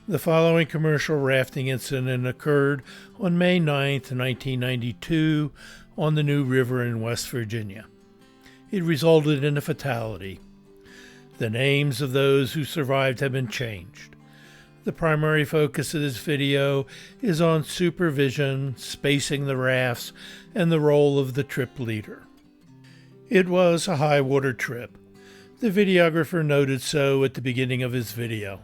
The following commercial rafting incident occurred on May 9, 1992, on the New River in West Virginia. It resulted in a fatality. The names of those who survived have been changed. The primary focus of this video is on supervision, spacing the rafts, and the role of the trip leader. It was a high water trip. The videographer noted so at the beginning of his video.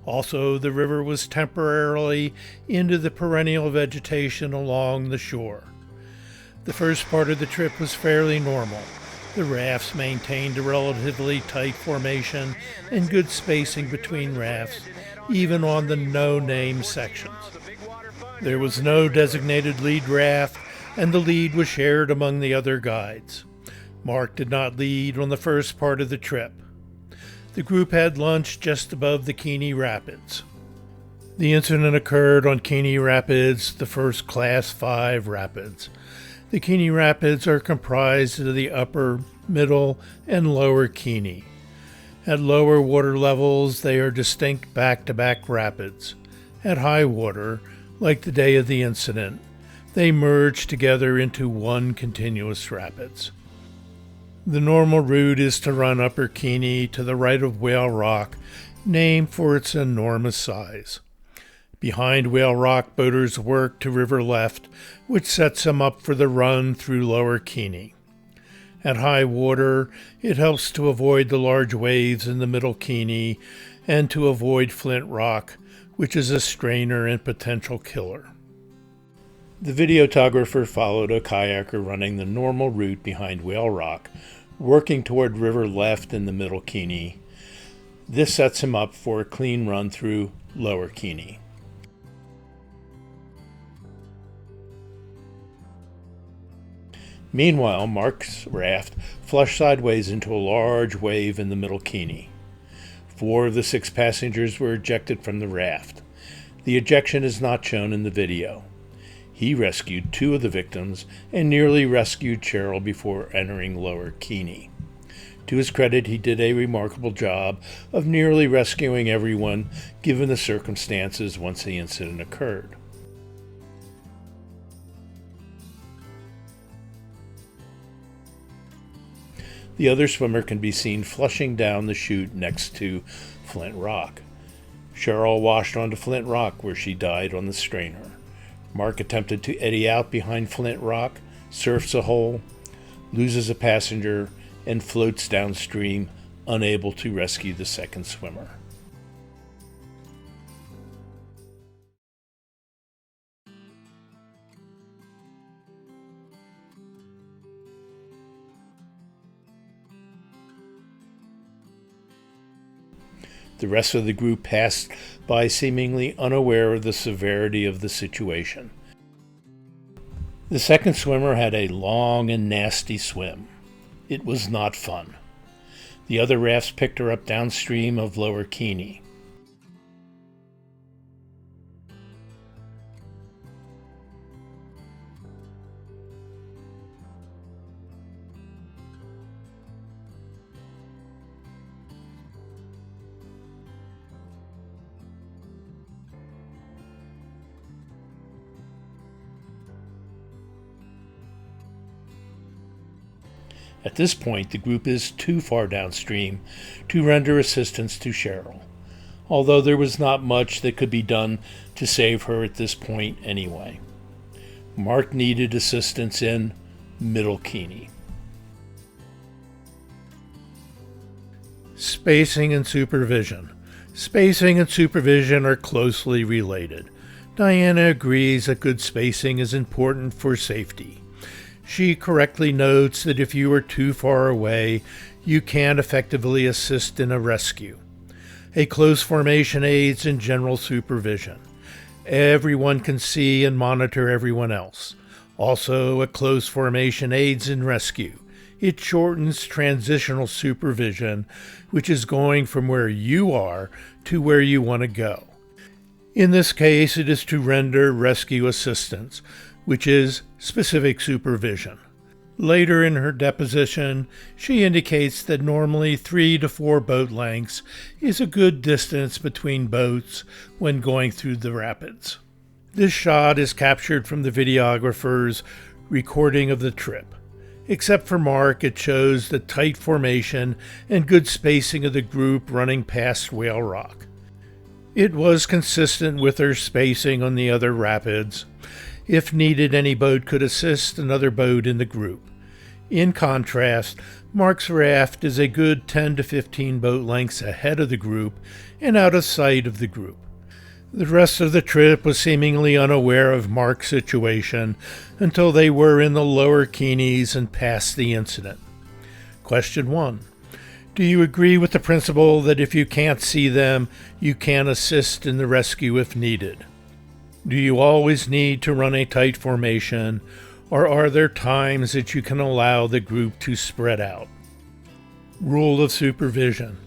Also, the river was temporarily into the perennial vegetation along the shore. The first part of the trip was fairly normal. The rafts maintained a relatively tight formation and good spacing between rafts, even on the no-name sections. There was no designated lead raft, and the lead was shared among the other guides. Mark did not lead on the first part of the trip. The group had lunch just above the Keaney Rapids. The incident occurred on Keaney Rapids, the first Class 5 rapids. The Keaney Rapids are comprised of the upper, middle, and lower Keaney. At lower water levels, they are distinct back-to-back rapids. At high water, like the day of the incident, they merge together into one continuous rapids. The normal route is to run Upper Keaney to the right of Whale Rock, named for its enormous size. Behind Whale Rock, boaters work to river left, which sets them up for the run through Lower Keaney. At high water, it helps to avoid the large waves in the Middle Keaney and to avoid Flint Rock, which is a strainer and potential killer. The videographer followed a kayaker running the normal route behind Whale Rock, working toward river left in the Middle Keaney. This sets him up for a clean run through Lower Keaney. Meanwhile, Mark's raft flushed sideways into a large wave in the Middle Keaney. 4 of the 6 passengers were ejected from the raft. The ejection is not shown in the video. He rescued 2 of the victims and nearly rescued Cheryl before entering Lower Keaney. To his credit, he did a remarkable job of nearly rescuing everyone given the circumstances once the incident occurred. The other swimmer can be seen flushing down the chute next to Flint Rock. Cheryl washed onto Flint Rock, where she died on the strainer. Mark attempted to eddy out behind Flint Rock, surfs a hole, loses a passenger, and floats downstream, unable to rescue the second swimmer. The rest of the group passed by seemingly unaware of the severity of the situation. The second swimmer had a long and nasty swim. It was not fun. The other rafts picked her up downstream of Lower Keaney. At this point, the group is too far downstream to render assistance to Cheryl, although there was not much that could be done to save her at this point anyway. Mark needed assistance in Middle Keaney. Spacing and supervision. Spacing and supervision are closely related. Diana agrees that good spacing is important for safety. She correctly notes that if you are too far away, you can't effectively assist in a rescue. A close formation aids in general supervision. Everyone can see and monitor everyone else. Also, a close formation aids in rescue. It shortens transitional supervision, which is going from where you are to where you want to go. In this case, it is to render rescue assistance, which is specific supervision. Later in her deposition, she indicates that normally 3 to 4 boat lengths is a good distance between boats when going through the rapids. This shot is captured from the videographer's recording of the trip. Except for Mark, it shows the tight formation and good spacing of the group running past Whale Rock. It was consistent with her spacing on the other rapids. If needed, any boat could assist another boat in the group. In contrast, Mark's raft is a good 10 to 15 boat lengths ahead of the group and out of sight of the group. The rest of the trip was seemingly unaware of Mark's situation until they were in the lower Keaneys and past the incident. Question 1. Do you agree with the principle that if you can't see them, you can assist in the rescue if needed? Do you always need to run a tight formation, or are there times that you can allow the group to spread out? Rule of supervision.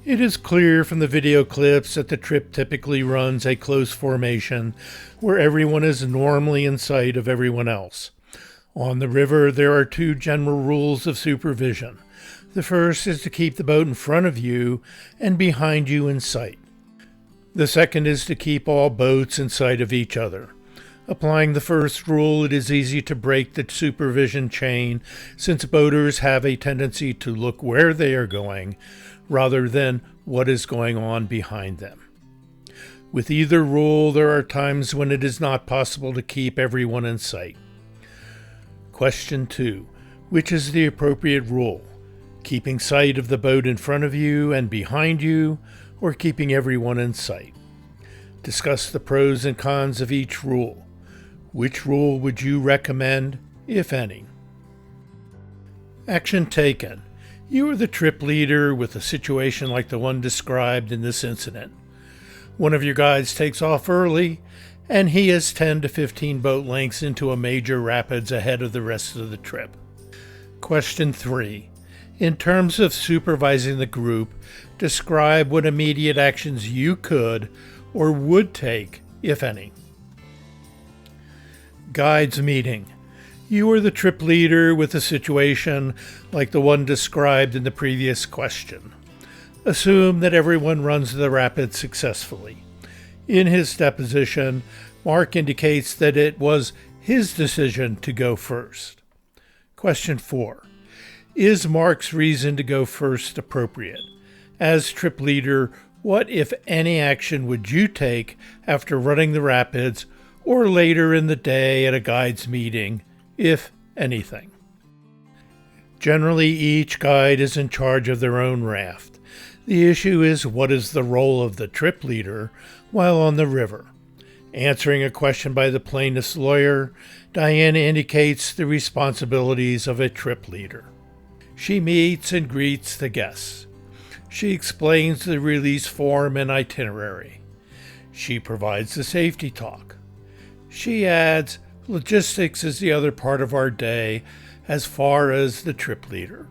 It is clear from the video clips that the trip typically runs a close formation where everyone is normally in sight of everyone else. On the river, there are 2 general rules of supervision. The first is to keep the boat in front of you and behind you in sight. The second is to keep all boats in sight of each other. Applying the first rule, it is easy to break the supervision chain since boaters have a tendency to look where they are going rather than what is going on behind them. With either rule, there are times when it is not possible to keep everyone in sight. Question 2. Which is the appropriate rule? Keeping sight of the boat in front of you and behind you, or keeping everyone in sight? Discuss the pros and cons of each rule. Which rule would you recommend, if any? Action taken. You are the trip leader with a situation like the one described in this incident. One of your guides takes off early, and he is 10 to 15 boat lengths into a major rapids ahead of the rest of the trip. Question 3. In terms of supervising the group, describe what immediate actions you could or would take, if any. Guides meeting. You are the trip leader with a situation like the one described in the previous question. Assume that everyone runs the rapids successfully. In his deposition, Mark indicates that it was his decision to go first. Question 4. Is Mark's reason to go first appropriate? As trip leader, what, if any, action would you take after running the rapids or later in the day at a guides meeting, if anything? Generally, each guide is in charge of their own raft. The issue is, what is the role of the trip leader while on the river? Answering a question by the plaintiff's lawyer, Diana indicates the responsibilities of a trip leader. She meets and greets the guests. She explains the release form and itinerary. She provides the safety talk. She adds, logistics is the other part of our day as far as the trip leader.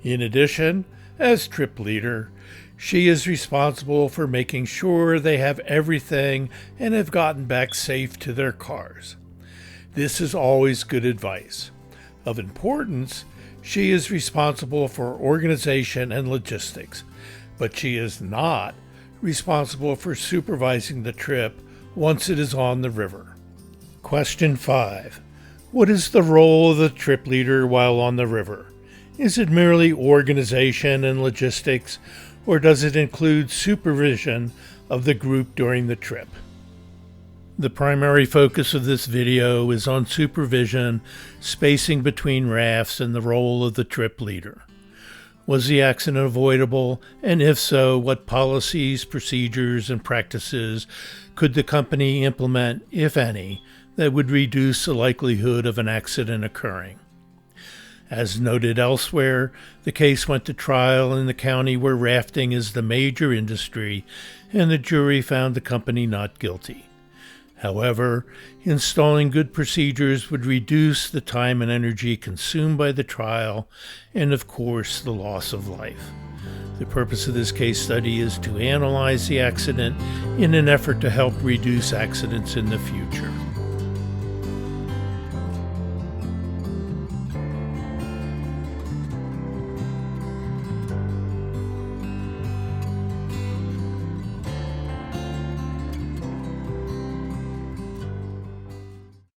In addition, as trip leader, she is responsible for making sure they have everything and have gotten back safe to their cars. This is always good advice. Of importance, she is responsible for organization and logistics, but she is not responsible for supervising the trip once it is on the river. Question 5. What is the role of the trip leader while on the river? Is it merely organization and logistics, or does it include supervision of the group during the trip? The primary focus of this video is on supervision, spacing between rafts, and the role of the trip leader. Was the accident avoidable, and if so, what policies, procedures, and practices could the company implement, if any, that would reduce the likelihood of an accident occurring? As noted elsewhere, the case went to trial in the county where rafting is the major industry, and the jury found the company not guilty. However, installing good procedures would reduce the time and energy consumed by the trial and, of course, the loss of life. The purpose of this case study is to analyze the accident in an effort to help reduce accidents in the future.